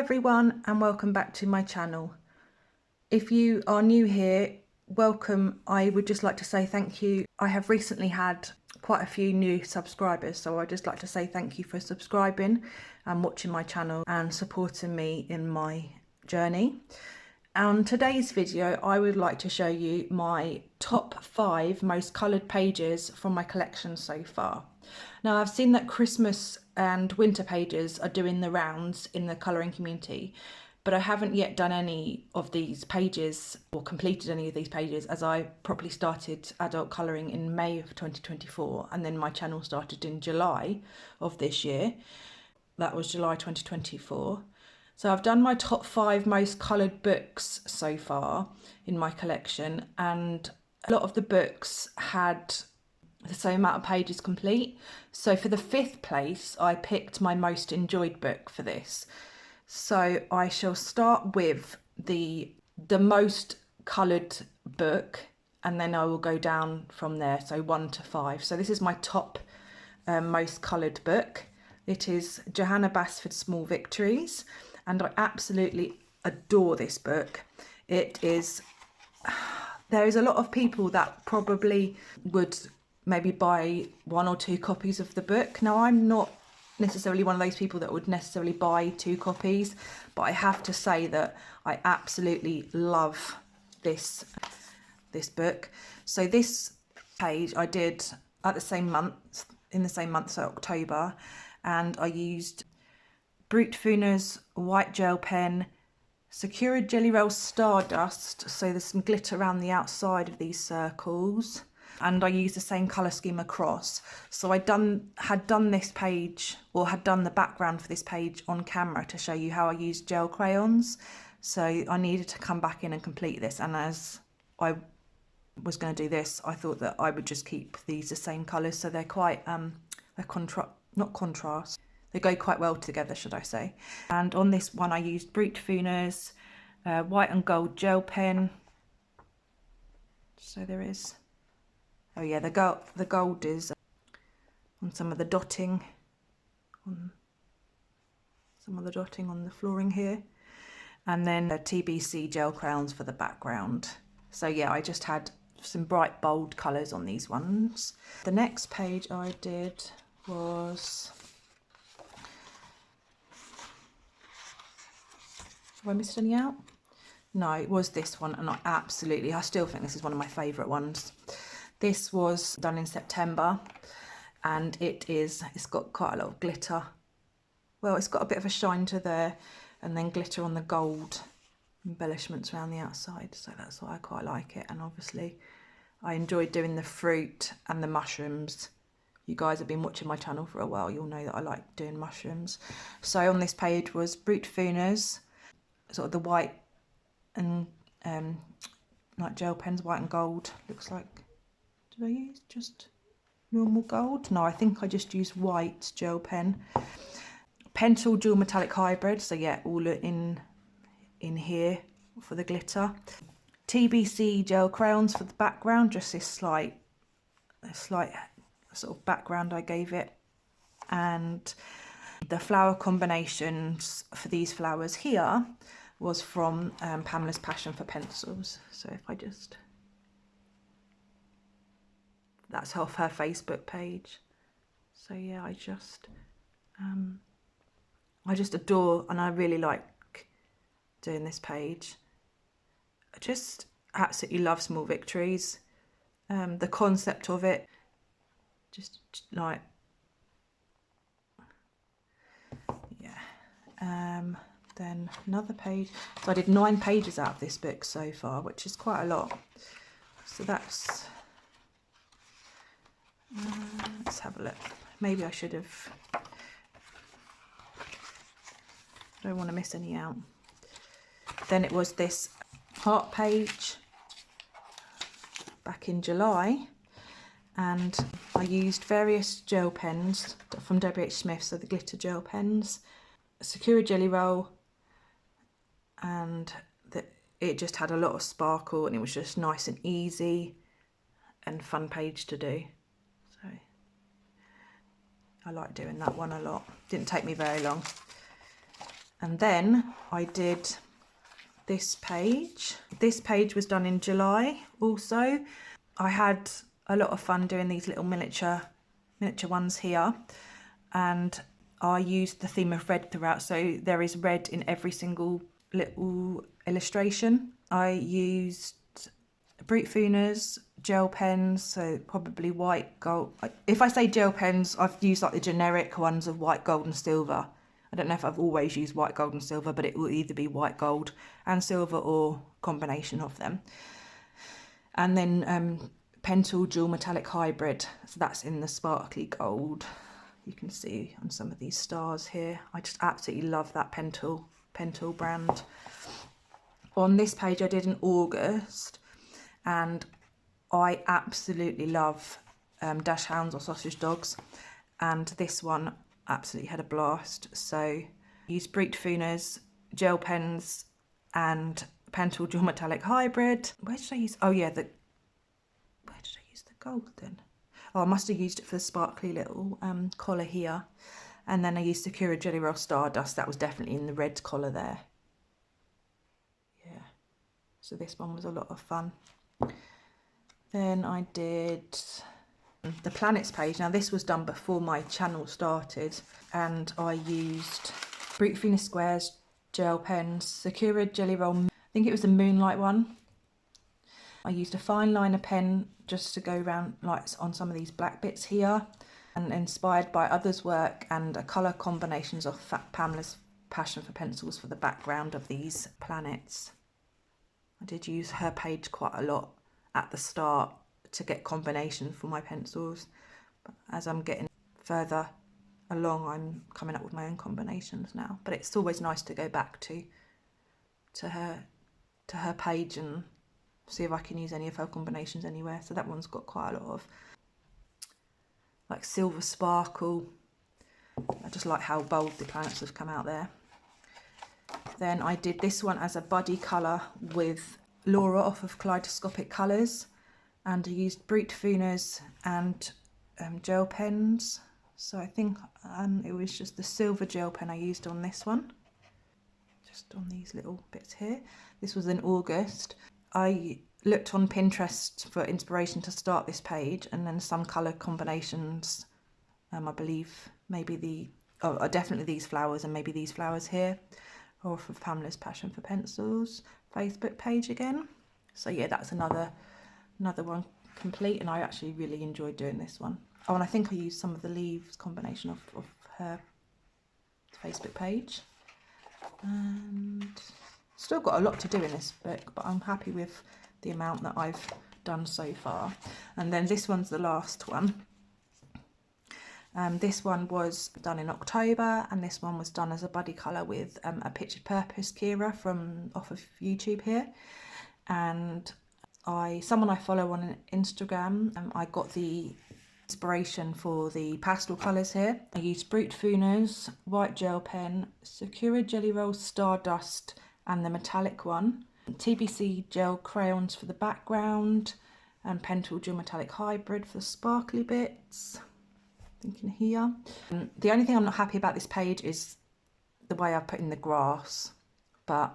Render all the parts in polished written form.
everyone and welcome back to my channel. If you are new here, welcome. I would just like to say thank you. I have recently had quite a few new subscribers, so I'd just like to say thank you for subscribing and watching my channel and supporting me in my journey. On today's video, I would like to show you my top 5 most coloured pages from my collection so far. Now, I've seen that Christmas and winter pages are doing the rounds in the colouring community, but I haven't yet done any of these pages or completed any of these pages, as I properly started adult colouring in May of 2024, and then my channel started in July of this year. That was July 2024. So I've done my top 5 most coloured books so far in my collection, and a lot of the books had the same amount of pages complete. So for the 5th place, I picked my most enjoyed book for this. So I shall start with the most coloured book, and then I will go down from there, so 1 to 5. So this is my top most coloured book. It is Johanna Basford's Small Victories, and I absolutely adore this book. It is, there is a lot of people that probably would maybe buy 1 or 2 copies of the book. Now, I'm not necessarily one of those people that would necessarily buy 2 copies, but I have to say that I absolutely love this book. So this page I did at the same month, in the same month, so October, and I used Brute Funa's white gel pen, Sakura Jelly Roll Stardust, so there's some glitter around the outside of these circles, and I used the same colour scheme across. So I had done this page, or had done the background for this page on camera to show you how I used gel crayons. So I needed to come back in and complete this, and as I was going to do this, I thought that I would just keep these the same colours, so they're quite not contrast. They go quite well together, should I say. And on this one, I used Brute Funa's white and gold gel pen. So there is, oh yeah, the gold is on some of the dotting, on the flooring here. And then TBC gel crayons for the background. So yeah, I just had some bright, bold colours on these ones. The next page I did was, have I missed any out? No, it was this one, and I still think this is one of my favourite ones. This was done in September, and it's got quite a lot of glitter. Well, it's got a bit of a shine to there, and then glitter on the gold embellishments around the outside, so that's why I quite like it. And obviously I enjoyed doing the fruit and the mushrooms. You guys have been watching my channel for a while, you'll know that I like doing mushrooms. So on this page was Brute Funa's, sort of the white and like gel pens, white and gold, looks like. Did I use just normal gold? No, I think I just used white gel pen. Pentel dual metallic hybrid, so yeah, all in here for the glitter. TBC gel crayons for the background, just this slight sort of background I gave it. And the flower combinations for these flowers here was from Pamela's Passion for Pencils. So if I just, that's off her Facebook page. So yeah, I just adore, and I really like doing this page. I just absolutely love Small Victories. The concept of it, just like, yeah. Then another page. So I did 9 pages out of this book so far, which is quite a lot. So that's, let's have a look. Maybe I should have, I don't want to miss any out. Then it was this heart page back in July, and I used various gel pens from W.H. Smith, so the glitter gel pens, Sakura Jelly Roll, and it just had a lot of sparkle, and it was just nice and easy and fun page to do. So I like doing that one a lot. Didn't take me very long. And then I did this page. This page was done in July also. I had a lot of fun doing these little miniature ones here, and I used the theme of red throughout, so there is red in every single little illustration. I used Brute Fooners, gel pens, so probably white, gold. If I say gel pens, I've used like the generic ones of white, gold and silver. I don't know if I've always used white, gold and silver, but it will either be white, gold and silver or combination of them. And then Pentel Dual Metallic Hybrid, so that's in the sparkly gold. You can see on some of these stars here. I just absolutely love that Pentel brand. On this page I did in August, and I absolutely love dash hounds or sausage dogs, and this one absolutely had a blast. So I used Brute Fooners, gel pens and Pentel Dual Metallic Hybrid. Where did I use, oh yeah, where did I use the gold then? Oh, I must have used it for the sparkly little collar here. And then I used Sakura Jelly Roll Stardust. That was definitely in the red collar there. Yeah, so this one was a lot of fun. Then I did the planets page. Now this was done before my channel started, and I used Brute Fooners squares, gel pens, Sakura Jelly Roll, I think it was the Moonlight one. I used a fine liner pen just to go around like on some of these black bits here, and inspired by others' work, and a colour combinations of Pamela's passion for pencils for the background of these planets. I did use her page quite a lot at the start to get combination for my pencils, but as I'm getting further along I'm coming up with my own combinations now. But it's always nice to go back to her page and see if I can use any of her combinations anywhere. So that one's got quite a lot of like silver sparkle. I just like how bold the planets have come out there. Then I did this one as a buddy colour with Laura off of Kaleidoscopic Colours, and I used Brute Fooners and gel pens. So I think it was just the silver gel pen I used on this one, just on these little bits here. This was in August. I looked on Pinterest for inspiration to start this page, and then some colour combinations, I believe maybe definitely these flowers and maybe these flowers here, or off of Pamela's Passion for Pencils Facebook page again. So yeah, that's another one complete, and I actually really enjoyed doing this one. Oh, and I think I used some of the leaves combination of her Facebook page. And still got a lot to do in this book, but I'm happy with the amount that I've done so far. And then this one's the last one. This one was done in October, and this one was done as a buddy colour with a Pictured Purpose Kira from off of YouTube here. And someone I follow on Instagram, I got the inspiration for the pastel colours here. I used Brute Fooners, white gel pen, Sakura Jelly Roll Stardust and the metallic one, TBC gel crayons for the background, and Pentel Dual Metallic Hybrid for the sparkly bits. Thinking here. The only thing I'm not happy about this page is the way I've put in the grass, but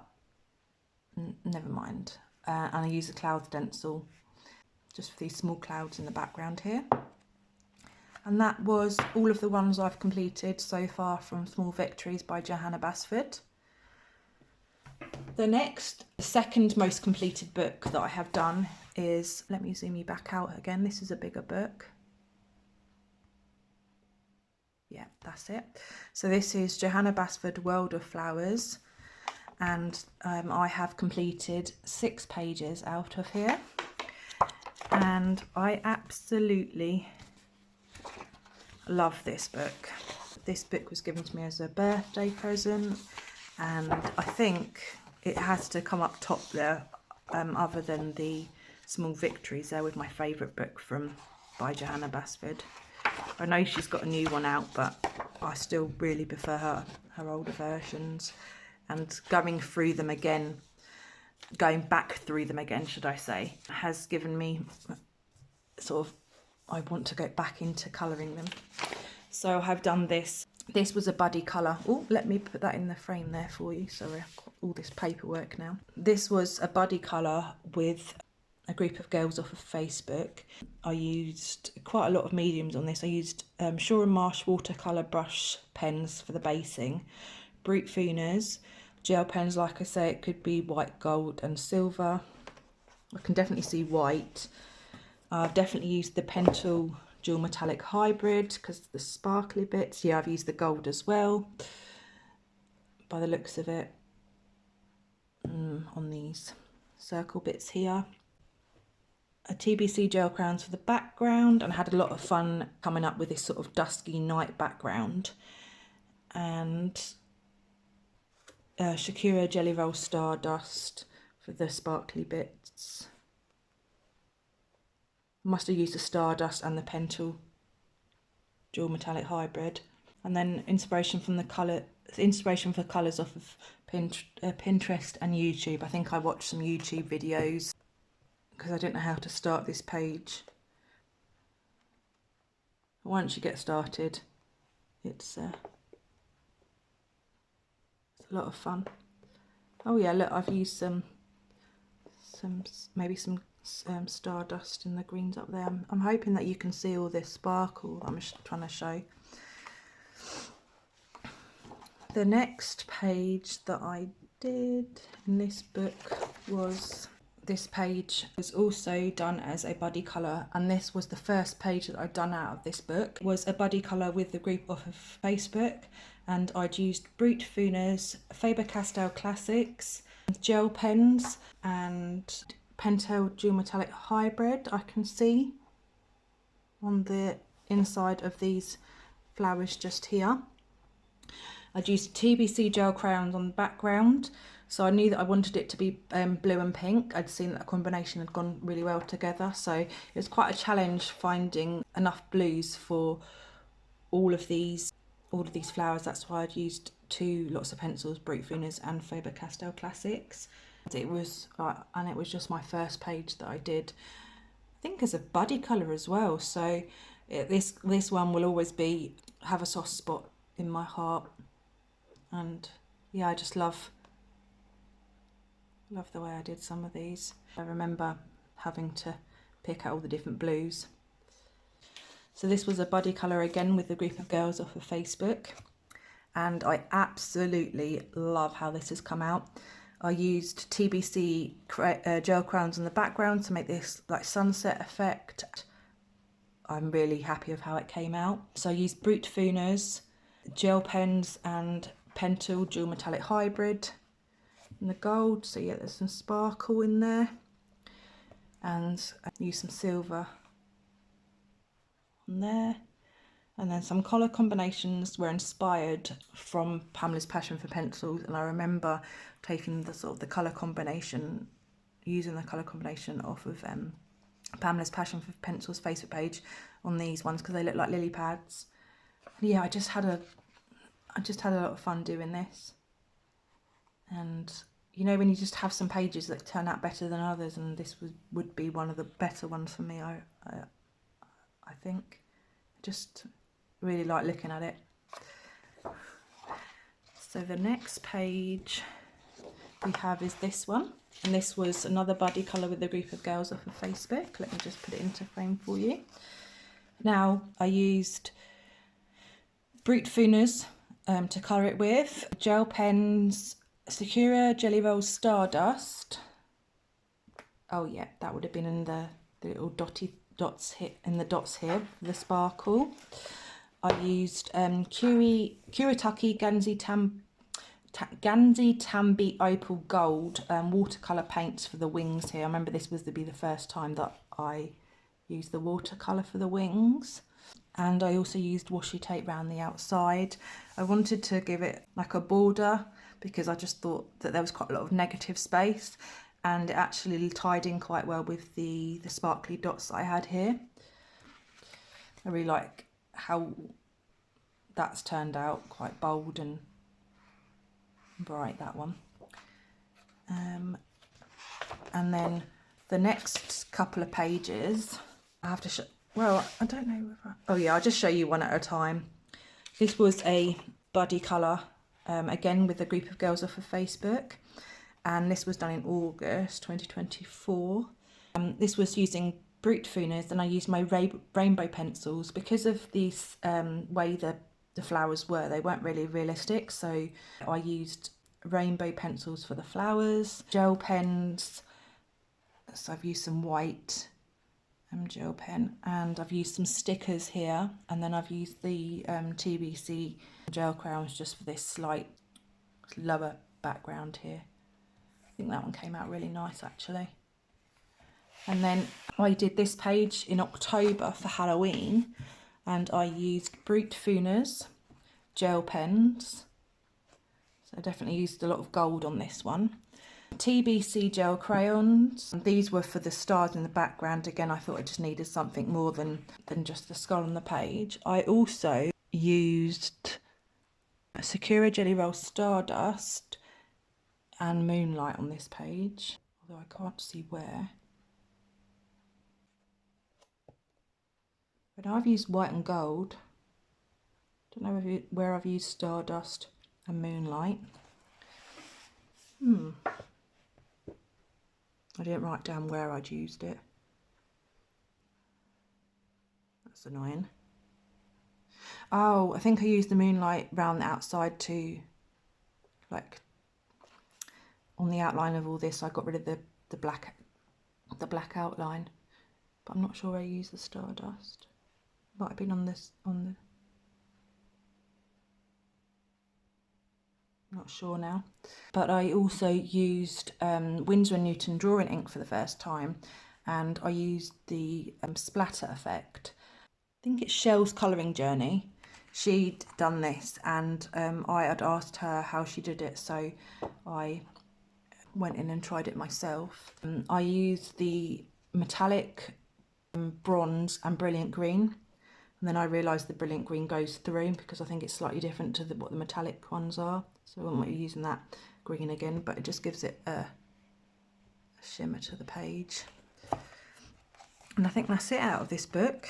never mind. And I use a cloud stencil just for these small clouds in the background here. And that was all of the ones I've completed so far from Small Victories by Johanna Basford. The second most completed book that I have done is, let me zoom you back out again, this is a bigger book. Yeah, that's it. So this is Johanna Basford World of Flowers, and I have completed 6 pages out of here, and I absolutely love this book. This book was given to me as a birthday present, and I think it has to come up top there, other than the Small Victories there with my favourite book by Johanna Basford. I know she's got a new one out, but I still really prefer her older versions, and going back through them again, should I say, has given me sort of, I want to go back into colouring them. So I've done this This was a buddy colour. Oh, let me put that in the frame there for you. Sorry, I've got all this paperwork now. This was a buddy colour with a group of girls off of Facebook. I used quite a lot of mediums on this. I used Shaw and Marsh watercolour brush pens for the basing, Brute Fooners, gel pens, like I say, it could be white, gold and silver. I can definitely see white. I've definitely used the Pentel dual metallic hybrid because the sparkly bits. Yeah, I've used the gold as well by the looks of it on these circle bits here. A TBC gel crowns for the background, and I had a lot of fun coming up with this sort of dusky night background. And Shakira Jelly Roll Stardust for the sparkly bits. Must have used the Stardust and the Pentel dual metallic hybrid. And then inspiration for colours off of Pinterest and YouTube. I think I watched some YouTube videos because I didn't know how to start this page. Once you get started, it's a lot of fun. Oh yeah, look, I've used some Stardust in the greens up there. I'm hoping that you can see all this sparkle I'm just trying to show. The next page that I did in this book was this page. It was also done as a buddy colour, and this was the first page that I'd done out of this book. It was a buddy colour with the group off of Facebook, and I'd used Brute Fooners, Faber-Castell Classics, gel pens and Pentel dual metallic hybrid. I can see on the inside of these flowers just here. I'd used TBC gel crayons on the background, so I knew that I wanted it to be blue and pink. I'd seen that the combination had gone really well together, so it was quite a challenge finding enough blues for all of these flowers. That's why I'd used two lots of pencils, Brute Fooners and Faber-Castell Classics. It was just my first page that I did, I think, as a buddy colour as well. So this one will always have a soft spot in my heart. And yeah, I just love the way I did some of these. I remember having to pick out all the different blues. So this was a buddy colour again with a group of girls off of Facebook, and I absolutely love how this has come out. I used TBC gel crowns in the background to make this like sunset effect. I'm really happy with how it came out. So I used Brute Fooners, gel pens and Pentel dual metallic hybrid in the gold, so yeah, there's some sparkle in there, and I used some silver on there. And then some colour combinations were inspired from Pamela's passion for pencils, and I remember taking the sort of the colour combination, using the colour combination off of Pamela's passion for pencils Facebook page on these ones because they look like lily pads. And yeah, I just had a lot of fun doing this. And you know, when you just have some pages that turn out better than others, and this would be one of the better ones for me. I think I just really like looking at it. So the next page we have is this one, and this was another buddy colour with a group of girls off of Facebook. Let me just put it into frame for you. Now I used Brute Fooners to colour it with, gel pens, Sakura Jelly Roll Stardust. Oh yeah, that would have been in the little dots here, the sparkle. I used Kuretake Ganzi Tambi Opal Gold watercolour paints for the wings here. I remember this was to be the first time that I used the watercolour for the wings. And I also used washi tape around the outside. I wanted to give it like a border because I just thought that there was quite a lot of negative space, and it actually tied in quite well with the sparkly dots that I had here. I really like how that's turned out, quite bold and bright, that one. And then the next couple of pages I have to show. Well, I don't know whether... Oh yeah, I'll just show you one at a time. This was a buddy colour, again with a group of girls off of Facebook, and this was done in August 2024. This was using Brute Funas, and I used my rainbow pencils because of this way the flowers were. They weren't really realistic, so I used rainbow pencils for the flowers, gel pens. So I've used some white gel pen, and I've used some stickers here, and then I've used the TBC gel crayons just for this slight lower background here. I think that one came out really nice actually. And then I did this page in October for Halloween, and I used Brute Funas gel pens, so I definitely used a lot of gold on this one. TBC gel crayons. These were for the stars in the background. Again, I thought I just needed something more than just the skull on the page. I also used Sakura Jelly Roll Stardust and Moonlight on this page, although I can't see where. But I've used white and gold. Don't know where I've used Stardust and Moonlight. I didn't write down where I'd used it. That's annoying. Oh, I think I used the Moonlight round the outside too. Like on the outline of all this, I got rid of the black outline. But I'm not sure where I used the Stardust. Might have been on this not sure now. But I also used Winsor & Newton drawing ink for the first time, and I used the splatter effect. I think it's Shell's Colouring Journey. She'd done this, and I had asked her how she did it, so I went in and tried it myself. I used the metallic bronze and brilliant green, and then I realised the brilliant green goes through because I think it's slightly different to what the metallic ones are. So I won't be using that green again, but it just gives it a shimmer to the page. And I think that's it out of this book.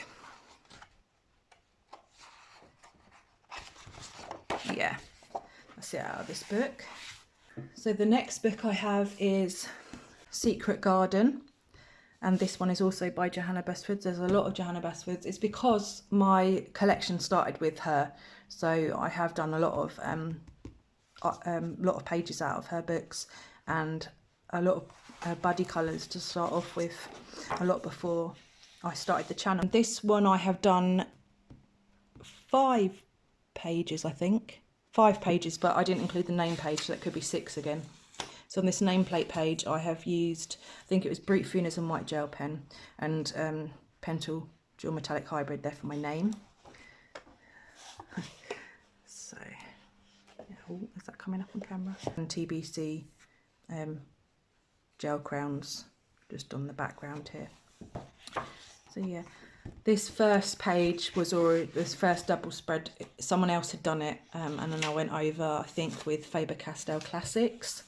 Yeah, that's it out of this book. So the next book I have is Secret Garden. And this one is also by Johanna Bestfords. There's a lot of Johanna Bestfords. It's because my collection started with her. So I have done a lot of pages out of her books, and a lot of buddy colours to start off with, a lot before I started the channel. This one I have done 5 pages, I think. 5 pages, but I didn't include the name page, so that could be 6 again. So on this nameplate page, I have used, I think it was Brute Funas and white gel pen, and Pentel Dual Metallic Hybrid there for my name. So, yeah, oh, is that coming up on camera? And TBC gel crowns just on the background here. So yeah, this first page was already, this first double spread, someone else had done it, and then I went over, I think, with Faber-Castell Classics.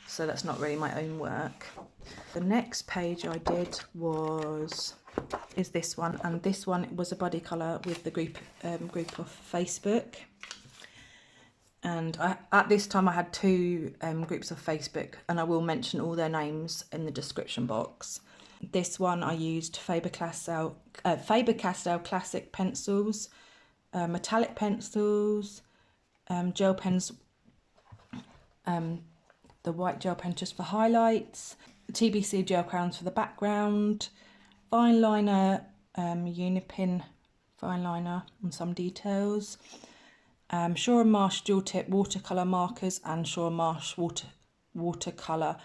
So that's not really my own work. The next page I did is this one, and this one was a buddy colour with the group of Facebook. And at this time I had 2 groups of Facebook, and I will mention all their names in the description box. This one I used Faber-Castell Classic pencils, metallic pencils, gel pens, the white gel pen just for highlights, the TBC gel crowns for the background, fine liner, Unipin fine liner on some details, Shaw and Marsh dual tip watercolour markers, and Shaw and Marsh watercolour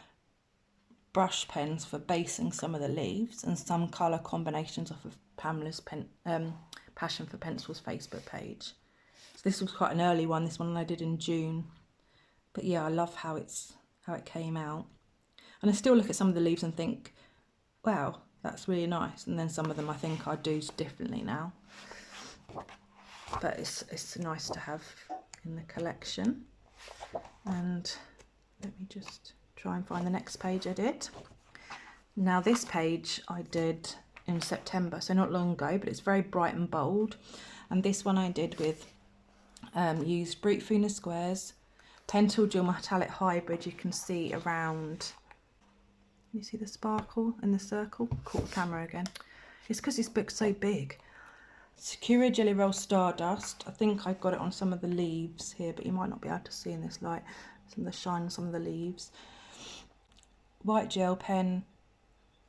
brush pens for basing some of the leaves, and some colour combinations off of Pamela's Passion for Pencils Facebook page. So this was quite an early one, this one I did in June. But yeah, I love how it came out. And I still look at some of the leaves and think, wow, that's really nice. And then some of them I think I'd do differently now. But it's nice to have in the collection. And let me just try and find the next page I did. Now this page I did in September, so not long ago, but it's very bright and bold. And this one I did with Used Brute Funa squares, Pentel Dual Metallic Hybrid. You can see around, you see the sparkle in the circle? Caught the camera again. It's because this book's so big. Sakura Jelly Roll Stardust. I think I've got it on some of the leaves here, but you might not be able to see in this light. Some of the shine on some of the leaves. White gel pen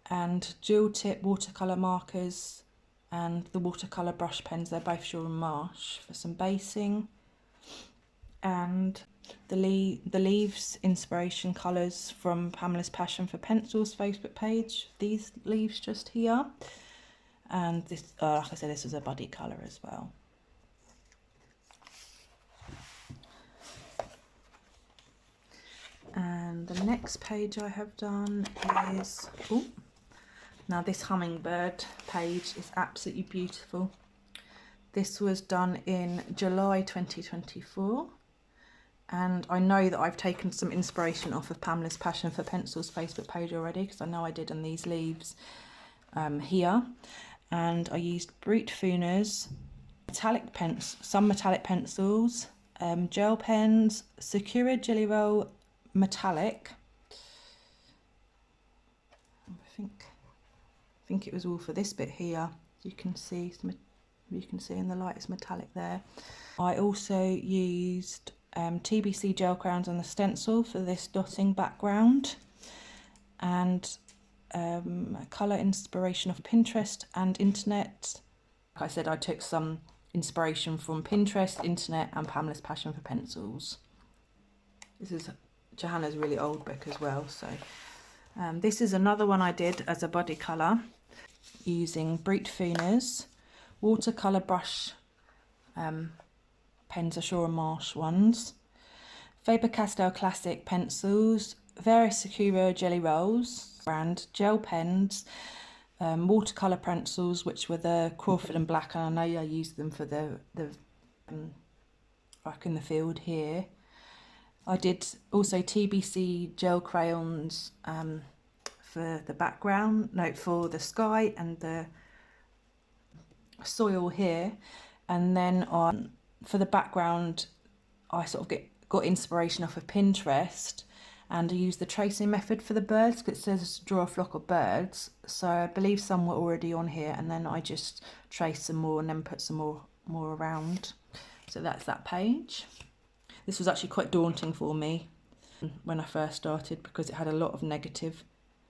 and dual tip watercolour markers and the watercolour brush pens. They're both Shaw and Marsh for some basing. And the leaves inspiration colours from Pamela's Passion for Pencils Facebook page. These leaves just here. And this, like I said, this was a buddy colour as well. And the next page I have done is, oh, now this hummingbird page is absolutely beautiful. This was done in July 2024. And I know that I've taken some inspiration off of Pamela's Passion for Pencils Facebook page already, because I know I did on these leaves here. And I used Brute Funa's some metallic pencils, gel pens, Sakura Jelly Roll Metallic. I think it was all for this bit here. You can see in the light it's metallic there. I also used TBC gel crayons on the stencil for this dotting background, and colour inspiration of Pinterest and internet. Like I said, I took some inspiration from Pinterest, internet and Pamela's Passion for Pencils. This is Johanna's really old book as well. So this is another one I did as a body colour using Brute Funa's watercolour brush pens, are Shaw and Marsh ones, Faber-Castell Classic pencils, various Sakura Jelly Rolls brand gel pens, watercolour pencils, which were the Crawford and Black, and I know I used them for the back in the field here. I did also TBC gel crayons for the background, for the sky and the soil here, and then for the background I sort of got inspiration off of Pinterest, and I used the tracing method for the birds because it says draw a flock of birds, so I believe some were already on here, and then I just traced some more and then put some more around. So that's that page. This was actually quite daunting for me when I first started because it had a lot of negative.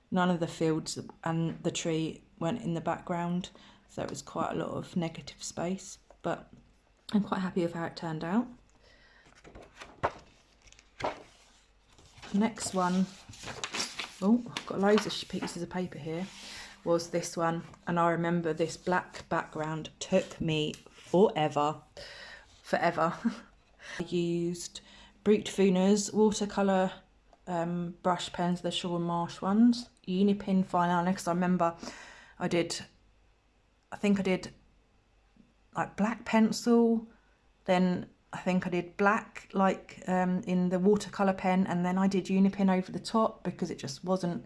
None of the fields and the tree went in the background, so it was quite a lot of negative space, but I'm quite happy with how it turned out. Next one, oh, I've got loads of pieces of paper here, was this one, and I remember this black background took me forever. I used Brute Funa's watercolour brush pens, the Shaw and Marsh ones, Unipin fine liner, because I remember I think I did like black pencil, then I think I did black in the watercolour pen, and then I did Unipin over the top because it just wasn't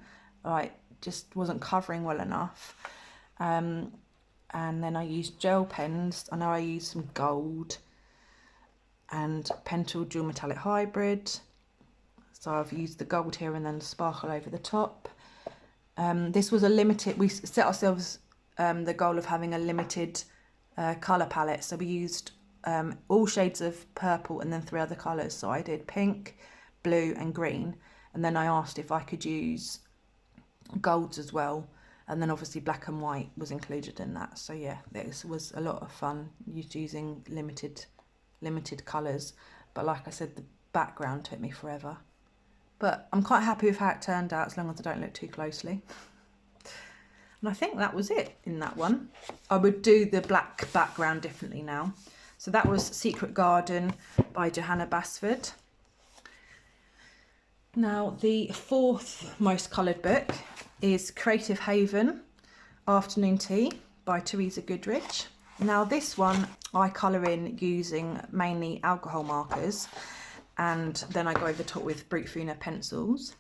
covering well enough. And then I used gel pens. I know I used some gold and Pentel Dual Metallic Hybrid. So I've used the gold here and then the sparkle over the top. This was a limited, we set ourselves the goal of having a limited colour palette. So we used all shades of purple and then 3 other colours. So I did pink, blue and green. And then I asked if I could use golds as well. And then obviously black and white was included in that. So yeah, this was a lot of fun using limited colours. But like I said, the background took me forever. But I'm quite happy with how it turned out as long as I don't look too closely. And I think that was it in that one. I would do the black background differently now. So that was Secret Garden by Johanna Basford. Now the 4th most coloured book is Creative Haven Afternoon Tea by Teresa Goodrich. Now this one I colour in using mainly alcohol markers, and then I go over the top with Brute Funa pencils,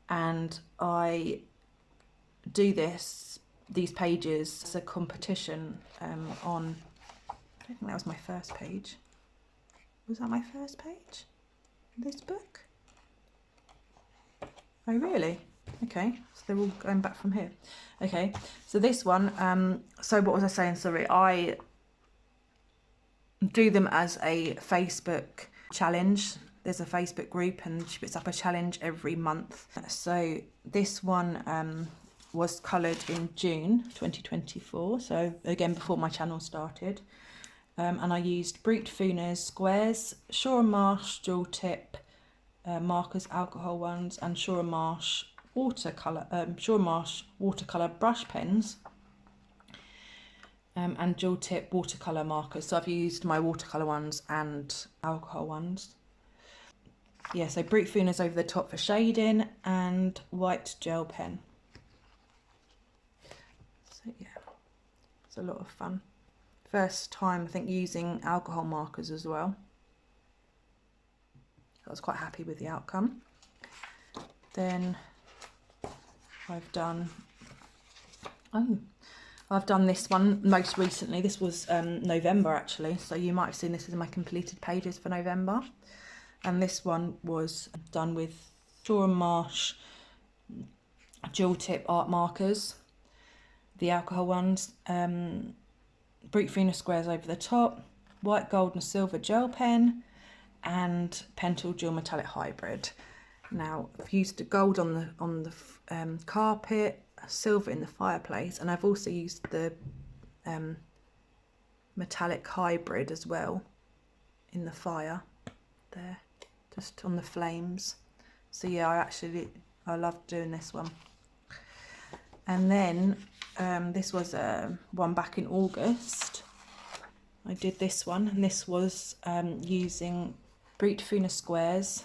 and I do these pages as a competition on, I don't think that was my first page. Was that my first page? This book? Oh really? Okay, so they're all going back from here. Okay, so this one, so what was I saying? Sorry, I do them as a Facebook challenge. There's a Facebook group and she puts up a challenge every month. So this one was coloured in June 2024, so again before my channel started. And I used Brute Funa's squares, Shaw and Marsh dual tip markers, alcohol ones, and Shaw and Marsh watercolour brush pens. And dual tip watercolour markers. So I've used my watercolour ones and alcohol ones. Yeah, so Brute Funa's over the top for shading and white gel pen. So yeah, it's a lot of fun. First time I think using alcohol markers as well. I was quite happy with the outcome. Then I've done this one most recently. This was November actually, so you might have seen this as my completed pages for November. And this one was done with Shaw and Marsh dual tip art markers, the alcohol ones, Brute Funa squares over the top, white, gold and silver gel pen, and Pentel dual metallic hybrid. Now I've used the gold on the carpet, silver in the fireplace, and I've also used the metallic hybrid as well in the fire there, just on the flames. So yeah, I loved doing this one. And then this was one back in August. I did this one, and this was using Brute Funa squares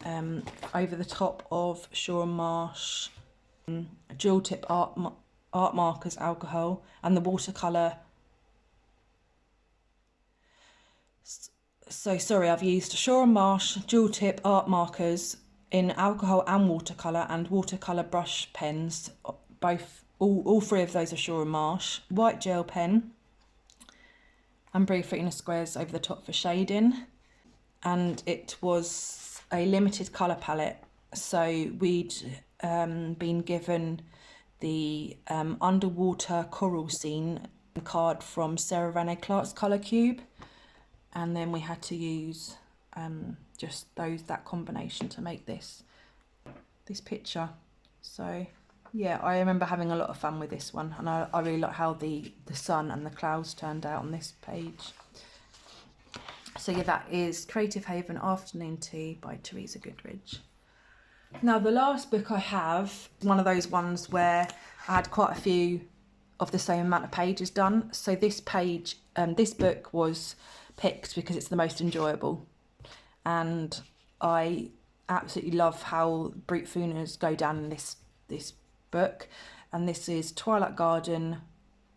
over the top of Shaw and Marsh dual tip art markers, alcohol, and the watercolour. So sorry, I've used Shaw and Marsh dual tip art markers in alcohol and watercolour brush pens. All three of those are Shaw and Marsh. White gel pen and Brute Funa squares over the top for shading. And it was a limited colour palette. So we'd been given the underwater coral scene card from Sarah Rene Clark's Colour Cube, and then we had to use just that combination to make this picture. So yeah, I remember having a lot of fun with this one, and I really like how the sun and the clouds turned out on this page. So yeah, that is Creative Haven Afternoon Tea by Teresa Goodridge. Now the last book I have, one of those ones where I had quite a few of the same amount of pages done. So this book was picked because it's the most enjoyable, and I absolutely love how Brute Funas go down in this book. And this is Twilight Garden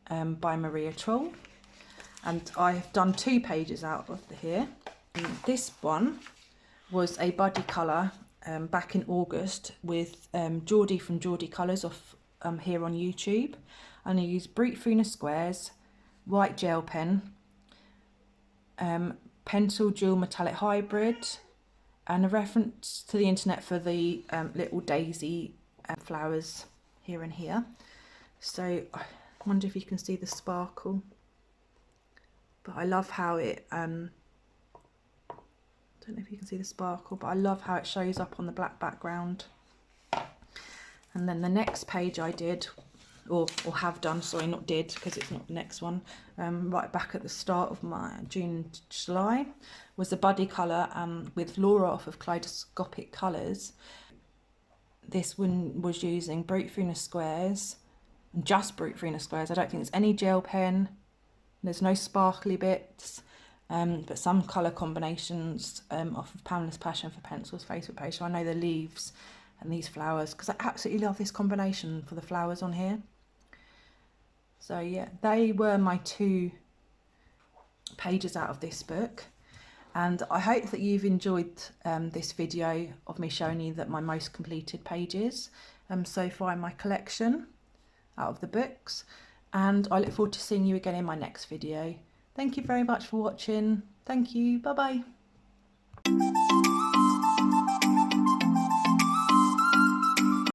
by Maria Troll, and I've done 2 pages out of here. And this one was a buddy colour back in August with Geordie from Geordie Colours off here on YouTube, and I used Brute Funa squares, white gel pen, Pentel dual metallic hybrid, and a reference to the internet for the little daisy flowers here and here. So I wonder if you can see the sparkle, but I love how it don't know if you can see the sparkle, but I love how it shows up on the black background. And then the next page I did, or have done, sorry, not did, because it's not the next one, right back at the start of my June, July, was a buddy colour with Laura off of Kaleidoscopic Colours. This one was using Brute Funa squares, just Brute Funa squares. I don't think there's any gel pen, there's no sparkly bits, but some colour combinations off of Pamela's Passion for Pencils Facebook page. So I know the leaves and these flowers, because I absolutely love this combination for the flowers on here. So yeah, they were my 2 pages out of this book, and I hope that you've enjoyed this video of me showing you that my most completed pages so far in my collection out of the books, and I look forward to seeing you again in my next video. Thank you very much for watching. Thank you. Bye bye.